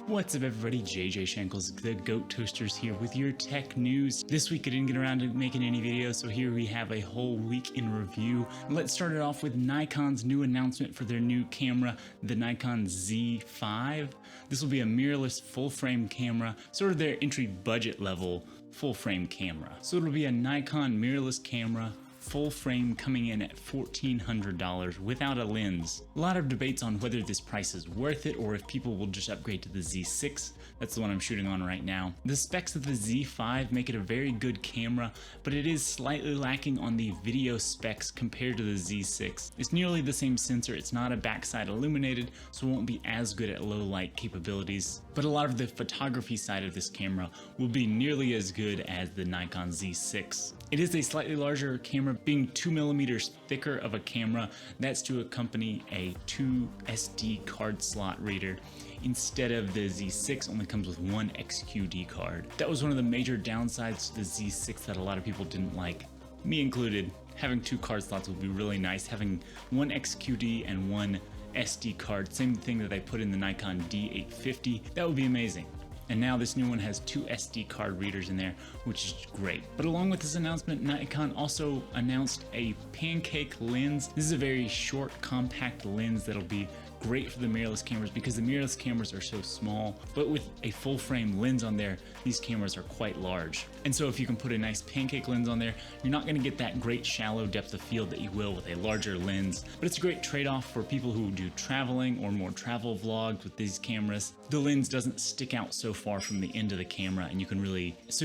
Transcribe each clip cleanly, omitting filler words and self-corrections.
What's up everybody, JJ Shankles, the Goat Toasters here with your tech news. This week I didn't get around to making any videos, so here we have a whole week in review. Let's start it off with Nikon's new announcement for their new camera, the Nikon Z5. This will be a mirrorless full-frame camera, sort of their entry budget level full-frame camera. So it'll be a Nikon mirrorless camera, full frame, coming in at $1,400 without a lens. A lot of debates on whether this price is worth it or if people will just upgrade to the Z6. That's the one I'm shooting on right now. The specs of the Z5 make it a very good camera, but it is slightly lacking on the video specs compared to the Z6. It's nearly the same sensor, it's not a backside illuminated, so it won't be as good at low light capabilities, but a lot of the photography side of this camera will be nearly as good as the Nikon Z6. It is a slightly larger camera, being 2mm thicker of a camera. That's to accompany a 2 SD card slot reader, instead of the Z6 only comes with one XQD card. That was one of the major downsides to the Z6 that a lot of people didn't like, me included. Having 2 card slots would be really nice. Having one XQD and one SD card, same thing that I put in the Nikon D850, that would be amazing. And now this new one has 2 SD card readers in there, which is great. But along with this announcement, Nikon also announced a Pancake Lens. This is a very short, compact lens that'll be great for the mirrorless cameras because the mirrorless cameras are so small, but with a full frame lens on there, these cameras are quite large. And so if you can put a nice Pancake Lens on there, you're not gonna get that great shallow depth of field that you will with a larger lens, but it's a great trade-off for people who do traveling or more travel vlogs with these cameras. The lens doesn't stick out so far from the end of the camera, and you can really, it's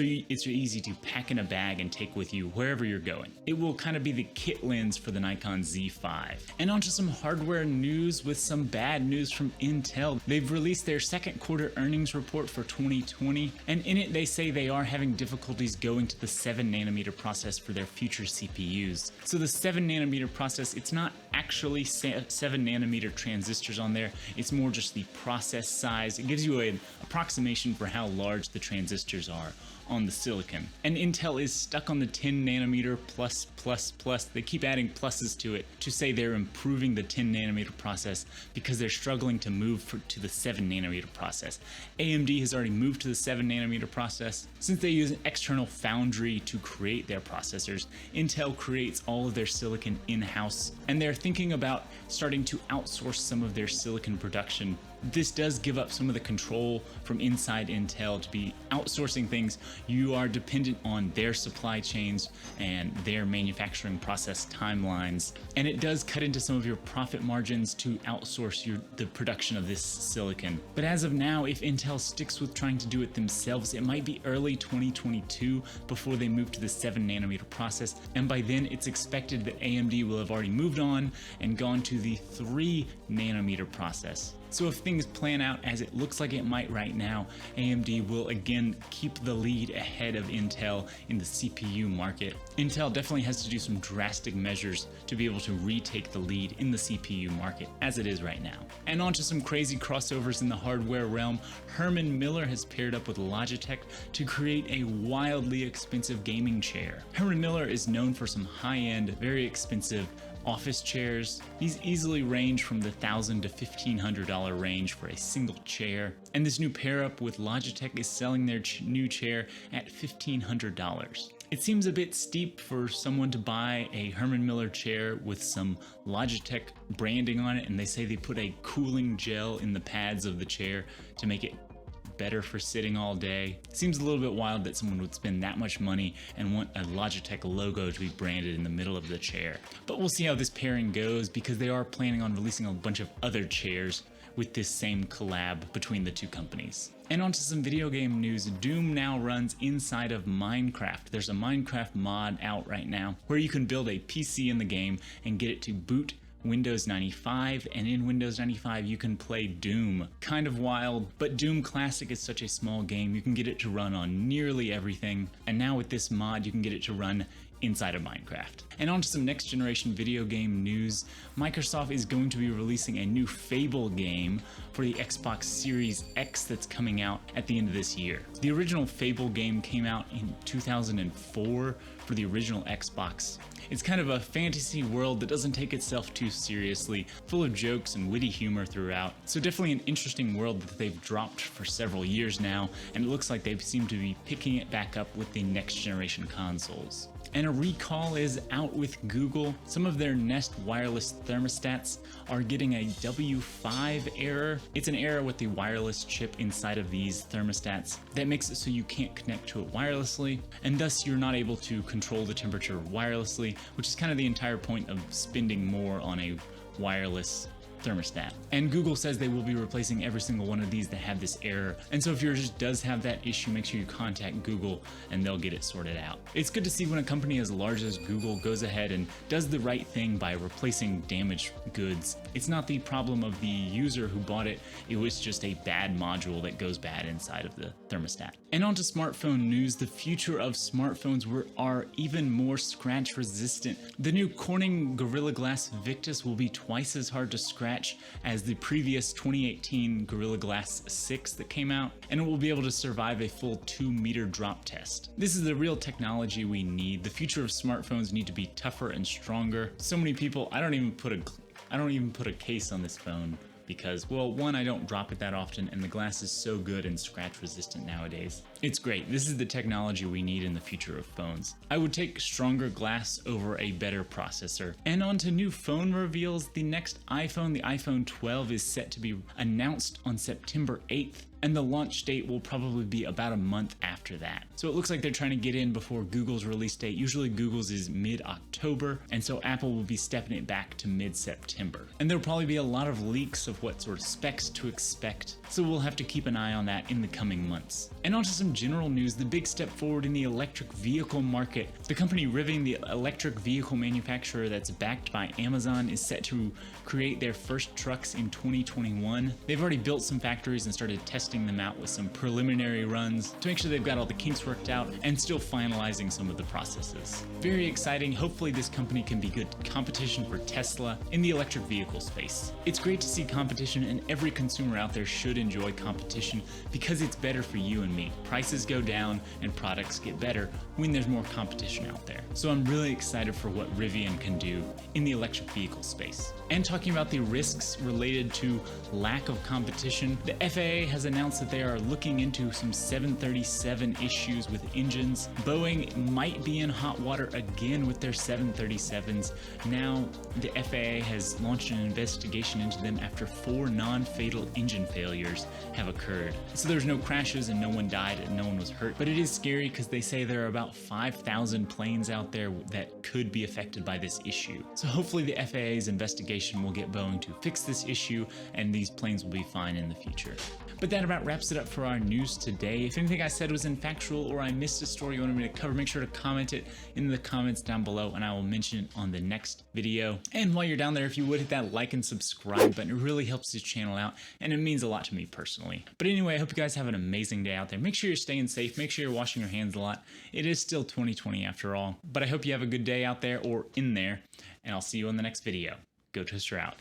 easy to pack in a bag and take with you wherever you're going. It will kind of be the kit lens for the Nikon Z5. And on to some hardware news with some bad news from Intel. They've released their second quarter earnings report for 2020, and in it they say they are having difficulties going to the 7nm process for their future CPUs. So the 7nm process, it's not actually 7nm transistors on there, it's more just the process size. It gives you an approximation for how large the transistors are on the silicon. And Intel is stuck on the 10nm plus. They keep adding pluses to it to say they're improving the 10nm process because they're struggling to move to the 7nm process. AMD has already moved to the 7nm process. Since they use an external foundry to create their processors, Intel creates all of their silicon in-house, and they're thinking about starting to outsource some of their silicon production. This does give up some of the control from inside Intel to be outsourcing things. You are dependent on their supply chains and their manufacturing process timelines, and it does cut into some of your profit margins to outsource the production of this silicon. But as of now, if Intel sticks with trying to do it themselves, it might be early 2022 before they move to the 7nm process, and by then it's expected that AMD will have already moved on and gone to the 3nm process. So if things plan out as it looks like it might right now, AMD will again keep the lead ahead of Intel in the CPU market. Intel definitely has to do some drastic measures to be able to retake the lead in the CPU market as it is right now. And on to some crazy crossovers in the hardware realm. Herman Miller has paired up with Logitech to create a wildly expensive gaming chair. Herman Miller is known for some high-end, very expensive office chairs. These easily range from the $1,000 to $1,500 range for a single chair. And this new pair up with Logitech is selling their new chair at $1,500. It seems a bit steep for someone to buy a Herman Miller chair with some Logitech branding on it, and they say they put a cooling gel in the pads of the chair to make it better for sitting all day. Seems a little bit wild that someone would spend that much money and want a Logitech logo to be branded in the middle of the chair. But we'll see how this pairing goes because they are planning on releasing a bunch of other chairs with this same collab between the two companies. And on to some video game news. Doom now runs inside of Minecraft. There's a Minecraft mod out right now where you can build a PC in the game and get it to boot Windows 95, and in Windows 95 you can play Doom. Kind of wild, but Doom Classic is such a small game, you can get it to run on nearly everything, and now with this mod you can get it to run inside of Minecraft. And on to some next generation video game news. Microsoft is going to be releasing a new Fable game for the Xbox Series X that's coming out at the end of this year. The original Fable game came out in 2004 for the original Xbox. It's kind of a fantasy world that doesn't take itself too seriously, full of jokes and witty humor throughout. So definitely an interesting world that they've dropped for several years now, and it looks like they seem to be picking it back up with the next generation consoles. And a recall is out with Google. Some of their Nest wireless thermostats are getting a W5 error. It's an error with the wireless chip inside of these thermostats that makes it so you can't connect to it wirelessly, and thus you're not able to control the temperature wirelessly, which is kind of the entire point of spending more on a wireless thermostat. And Google says they will be replacing every single one of these that have this error. And so if yours does have that issue, make sure you contact Google and they'll get it sorted out. It's good to see when a company as large as Google goes ahead and does the right thing by replacing damaged goods. It's not the problem of the user who bought it, it was just a bad module that goes bad inside of the thermostat. And on to smartphone news. The future of smartphones are even more scratch resistant. The new Corning Gorilla Glass Victus will be twice as hard to scratch as the previous 2018 Gorilla Glass 6 that came out, and it will be able to survive a full 2-meter drop test. This is the real technology we need. The future of smartphones need to be tougher and stronger. So many people, I don't even put a case on this phone because, well, one, I don't drop it that often, and the glass is so good and scratch resistant nowadays. It's great. This is the technology we need in the future of phones. I would take stronger glass over a better processor. And on to new phone reveals. The next iPhone, the iPhone 12, is set to be announced on September 8th. And the launch date will probably be about a month after that. So it looks like they're trying to get in before Google's release date. Usually Google's is mid-October, and so Apple will be stepping it back to mid-September. And there'll probably be a lot of leaks of what sort of specs to expect, so we'll have to keep an eye on that in the coming months. And on to some general news, the big step forward in the electric vehicle market. The company Rivian, the electric vehicle manufacturer that's backed by Amazon, is set to create their first trucks in 2021. They've already built some factories and started testing them out with some preliminary runs to make sure they've got all the kinks worked out and still finalizing some of the processes. Very exciting. Hopefully this company can be good competition for Tesla in the electric vehicle space. It's great to see competition, and every consumer out there should enjoy competition because it's better for you and me. Prices go down and products get better when there's more competition out there. So I'm really excited for what Rivian can do in the electric vehicle space. And talking about the risks related to lack of competition, the FAA has announced that they are looking into some 737 issues with engines. Boeing might be in hot water again with their 737s. Now, the FAA has launched an investigation into them after 4 non-fatal engine failures have occurred. So there's no crashes and no one died and no one was hurt. But it is scary because they say there are about 5,000 planes out there that could be affected by this issue. So hopefully the FAA's investigation will get Boeing to fix this issue and these planes will be fine in the future. But that about wraps it up for our news today. If anything I said was infactual or I missed a story you wanted me to cover, make sure to comment it in the comments down below and I will mention it on the next video. And while you're down there, if you would hit that like and subscribe button, it really helps this channel out and it means a lot to me personally. But anyway, I hope you guys have an amazing day out there. Make sure you're staying safe. Make sure you're washing your hands a lot. It is still 2020 after all. But I hope you have a good day out there or in there, and I'll see you in the next video. Go Toaster out.